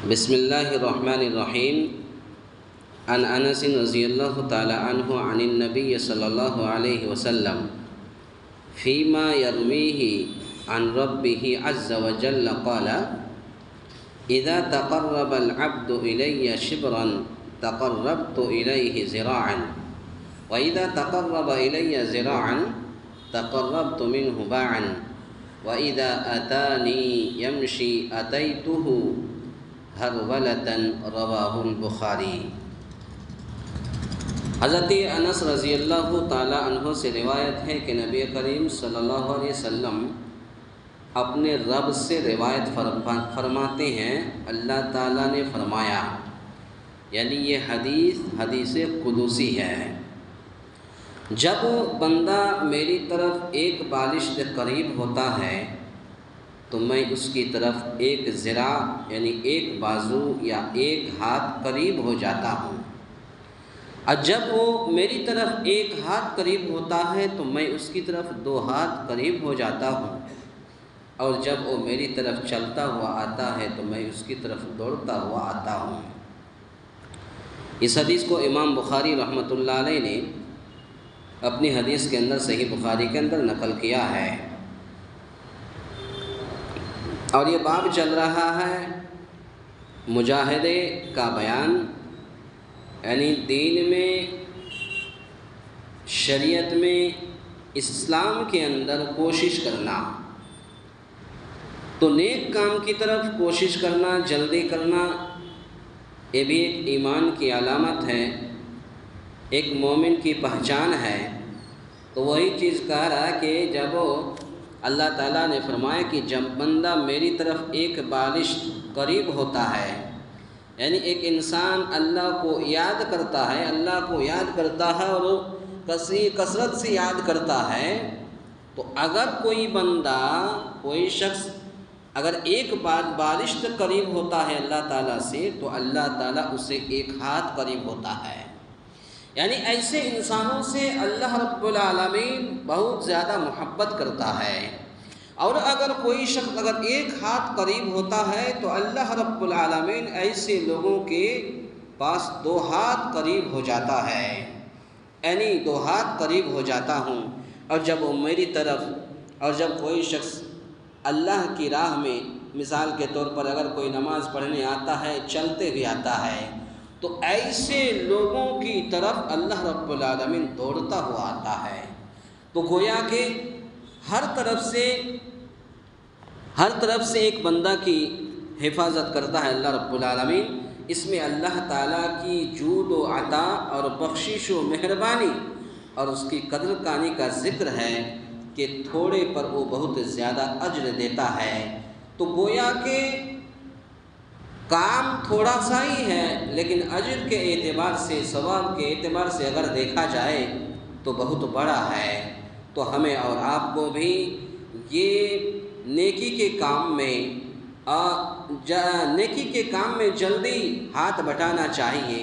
بسم الله الرحمن الرحيم. عن أنس رضي الله تعالى عنه عن النبي صلى الله عليه وسلم فيما يرويه عن ربه عز وجل قال: إذا تقرب العبد إلي شبرا تقربت إليه ذراعا، وإذا تقرب إلي ذراعا تقربت منه باعا، وإذا أتاني يمشي أتيته ہرولۃ. رواہ البخاری. حضرت انس رضی اللہ تعالی عنہ سے روایت ہے کہ نبی کریم صلی اللہ علیہ وسلم اپنے رب سے روایت فرماتے ہیں، اللہ تعالیٰ نے فرمایا، یعنی یہ حدیث قدسی ہے، جب بندہ میری طرف ایک بالش کے قریب ہوتا ہے تو میں اس کی طرف ایک ذراع یعنی ایک بازو یا ایک ہاتھ قریب ہو جاتا ہوں، اور جب وہ میری طرف ایک ہاتھ قریب ہوتا ہے تو میں اس کی طرف دو ہاتھ قریب ہو جاتا ہوں، اور جب وہ میری طرف چلتا ہوا آتا ہے تو میں اس کی طرف دوڑتا ہوا آتا ہوں۔ اس حدیث کو امام بخاری رحمۃ اللہ علیہ نے اپنی حدیث کے اندر صحیح بخاری کے اندر نقل کیا ہے، اور یہ باب چل رہا ہے مجاہدے کا بیان، یعنی دین میں، شریعت میں، اسلام کے اندر کوشش کرنا، تو نیک کام کی طرف کوشش کرنا، جلدی کرنا، یہ بھی ایک ایمان کی علامت ہے، ایک مومن کی پہچان ہے۔ تو وہی چیز کہہ رہا ہے کہ جب اللہ تعالیٰ نے فرمایا کہ جب بندہ میری طرف ایک بالش قریب ہوتا ہے، یعنی ایک انسان اللہ کو یاد کرتا ہے، اللہ کو یاد کرتا ہے اور کثرت سے یاد کرتا ہے، تو اگر کوئی بندہ، کوئی شخص اگر ایک بالش قریب ہوتا ہے اللہ تعالیٰ سے تو اللہ تعالیٰ اسے ایک ہاتھ قریب ہوتا ہے۔ یعنی ایسے انسانوں سے اللہ رب العالمین بہت زیادہ محبت کرتا ہے، اور اگر کوئی شخص اگر ایک ہاتھ قریب ہوتا ہے تو اللہ رب العالمین ایسے لوگوں کے پاس دو ہاتھ قریب ہو جاتا ہے، یعنی دو ہاتھ قریب ہو جاتا ہوں۔ اور جب وہ میری طرف، اور جب کوئی شخص اللہ کی راہ میں، مثال کے طور پر اگر کوئی نماز پڑھنے آتا ہے، چلتے ہوئے آتا ہے، تو ایسے لوگوں کی طرف اللہ رب العالمین دوڑتا ہوا آتا ہے۔ تو گویا کہ ہر طرف سے ایک بندہ کی حفاظت کرتا ہے اللہ رب العالمین۔ اس میں اللہ تعالیٰ کی جود و عطا اور بخشش و مہربانی اور اس کی قدر دانی کا ذکر ہے کہ تھوڑے پر وہ بہت زیادہ اجر دیتا ہے۔ تو گویا کہ کام تھوڑا سا ہی ہے، لیکن اجر کے اعتبار سے، ثواب کے اعتبار سے اگر دیکھا جائے تو بہت بڑا ہے۔ تو ہمیں اور آپ کو بھی یہ نیکی کے کام میں جلدی ہاتھ بٹانا چاہیے،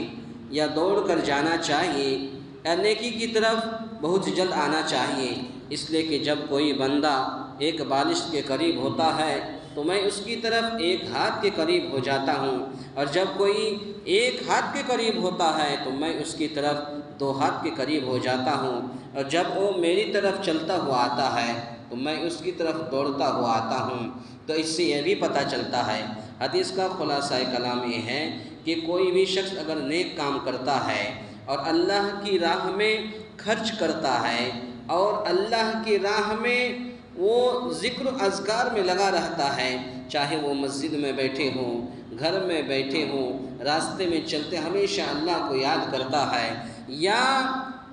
یا دوڑ کر جانا چاہیے، یا نیکی کی طرف بہت جلد آنا چاہیے، اس لیے کہ جب کوئی بندہ ایک بالش کے قریب ہوتا ہے تو میں اس کی طرف ایک ہاتھ کے قریب ہو جاتا ہوں، اور جب کوئی ایک ہاتھ کے قریب ہوتا ہے تو میں اس کی طرف دو ہاتھ کے قریب ہو جاتا ہوں، اور جب وہ میری طرف چلتا ہوا آتا ہے تو میں اس کی طرف دوڑتا ہوا آتا ہوں۔ تو اس سے یہ بھی پتہ چلتا ہے، حدیث کا خلاصہ کلام یہ ہے کہ کوئی بھی شخص اگر نیک کام کرتا ہے اور اللہ کی راہ میں خرچ کرتا ہے، اور اللہ کی راہ میں وہ ذکر و اذکار میں لگا رہتا ہے، چاہے وہ مسجد میں بیٹھے ہوں، گھر میں بیٹھے ہوں، راستے میں چلتے ہمیشہ اللہ کو یاد کرتا ہے، یا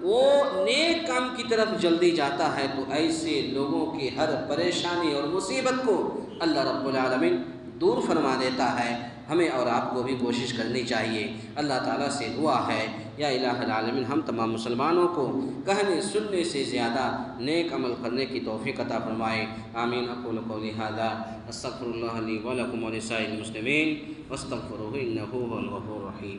وہ نیک کام کی طرف جلدی جاتا ہے، تو ایسے لوگوں کی ہر پریشانی اور مصیبت کو اللہ رب العالمین دور فرما دیتا ہے۔ ہمیں اور آپ کو بھی کوشش کرنی چاہیے۔ اللہ تعالیٰ سے دعا ہے، یا الہ العالمین ہم تمام مسلمانوں کو کہنے سننے سے زیادہ نیک عمل کرنے کی توفیق عطا فرمائے۔ آمین۔ اقول قولی ھذا استغفر اللہ لی ولکم ولسائر المسلمین واستغفروہ انہ ھو الغفور الرحیم۔